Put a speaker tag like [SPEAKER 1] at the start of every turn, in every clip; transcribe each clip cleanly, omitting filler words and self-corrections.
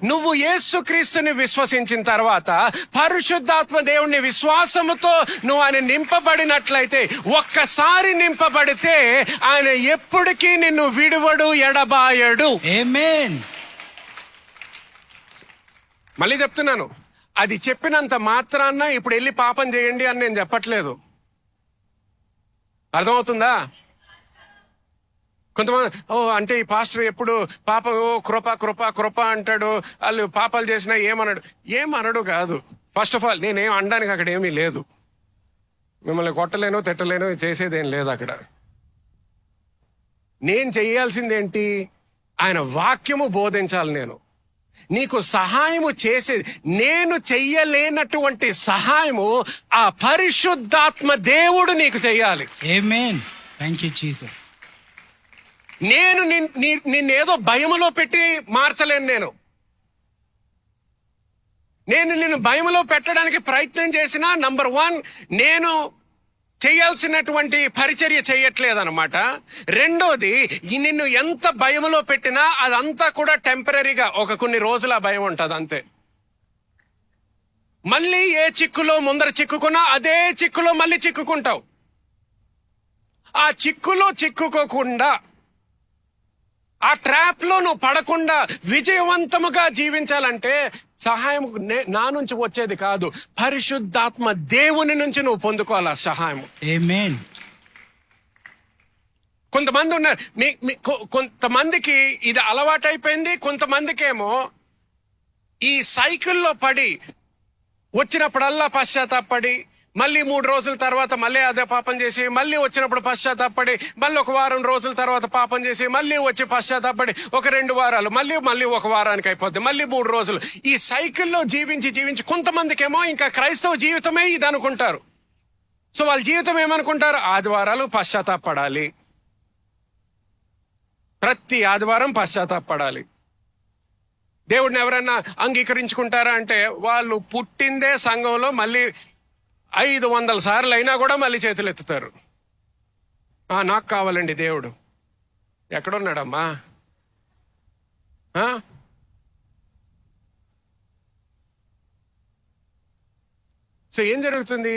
[SPEAKER 1] నువ్వు యేసుక్రీస్తుని విశ్వసించిన తర్వాత పరిశుద్ధాత్మ దేవుని విశ్వాసముతో నువ్వు ఆయన నింపబడినట్లయితే, ఒక్కసారి నింపబడితే ఆయన ఎప్పటికీ నిన్ను విడువడు, ఎడబాయడు.
[SPEAKER 2] ఆమేన్.
[SPEAKER 1] మళ్ళీ చెప్తున్నాను, అది చెప్పినంత మాత్రాన్న ఇప్పుడు వెళ్ళి పాపం చేయండి అని నేను చెప్పట్లేదు. అర్థమవుతుందా? కొంతమంది అంటే ఈ పాస్టర్ ఎప్పుడు పాపం కృప కృప కృప అంటాడు, వాళ్ళు పాపాలు చేసినా ఏమనడు కాదు. ఫస్ట్ ఆఫ్ ఆల్ నేనేం అనడానికి అక్కడ ఏమీ లేదు. మిమ్మల్ని కొట్టలేను, తిట్టలేను, చేసేదేం లేదు అక్కడ. నేను చేయాల్సిందేంటి? ఆయన వాక్యము బోధించాలి. నేను నీకు సహాయము చేసేది, నేను చెయ్యలేనటువంటి సహాయము ఆ పరిశుద్ధాత్మ దేవుడు నీకు చెయ్యాలి.
[SPEAKER 2] ఆమేన్. Thank you Jesus.
[SPEAKER 1] నేను నిన్నేదో భయములో పెట్టి మార్చలేను. నేను నిన్ను భయములో పెట్టడానికి ప్రయత్నం చేసినా, నంబర్ 1 నేను చేయాల్సినటువంటి పరిచర్య చేయట్లేదన్నమాట. రెండోది, నిన్ను ఎంత భయములో పెట్టినా అదంతా కూడా టెంపరీగా, ఒక కొన్ని రోజుల భయం ఉంటుంది అంతే. మళ్ళీ ఏ చిక్కులో ముందర చిక్కుకున్నా అదే చిక్కులో మళ్ళీ చిక్కుకుంటావు. ఆ చిక్కులో చిక్కుకోకుండా, ఆ ట్రాప్ లో నువ్వు పడకుండా విజయవంతముగా జీవించాలంటే సహాయం నా నుంచి వచ్చేది కాదు, పరిశుద్ధాత్మ దేవుని నుంచి నువ్వు పొందుకోవాలి ఆ సహాయం.
[SPEAKER 2] ఆమేన్.
[SPEAKER 1] కొంతమంది ఉన్నారు, కొంతమందికి ఇది అలవాటైపోయింది. కొంతమందికేమో ఈ సైకిల్లో పడి వచ్చినప్పుడల్లా పశ్చాత్తాపడి, మళ్ళీ 3 రోజుల తర్వాత మళ్ళీ అదే పాపం చేసి, మళ్ళీ వచ్చినప్పుడు పశ్చాత్తాపడి, మళ్ళీ 1 వారం రోజుల తర్వాత పాపం చేసి, మళ్ళీ వచ్చి పశ్చాత్తాపడి, ఒక 2 వారాలు, మళ్ళీ 1 వారానికి అయిపోద్ది, మళ్ళీ 3 రోజులు. ఈ సైకిల్లో జీవించి కొంతమందికేమో ఇంకా క్రైస్తవ జీవితమే ఇది అనుకుంటారు. సో వాళ్ళ జీవితం ఏమనుకుంటారు? ఆదివారాలు పశ్చాత్తాపడాలి, ప్రతి ఆదివారం పశ్చాత్తాపడాలి. దేవుడిని ఎవరైనా అంగీకరించుకుంటారా అంటే, వాళ్ళు పుట్టిందే సంఘంలో, మళ్ళీ 500 సార్లు అయినా కూడా మళ్ళీ చేతులు ఎత్తుతారు. నాకు కావాలండి దేవుడు. ఎక్కడున్నాడమ్మా? సో ఏం జరుగుతుంది?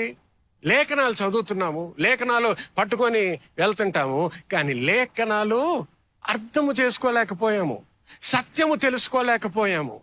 [SPEAKER 1] లేఖనాలు చదువుతున్నాము, లేఖనాలు పట్టుకొని వెళ్తుంటాము, కానీ లేఖనాలు అర్థము చేసుకోలేకపోయాము, సత్యము తెలుసుకోలేకపోయాము.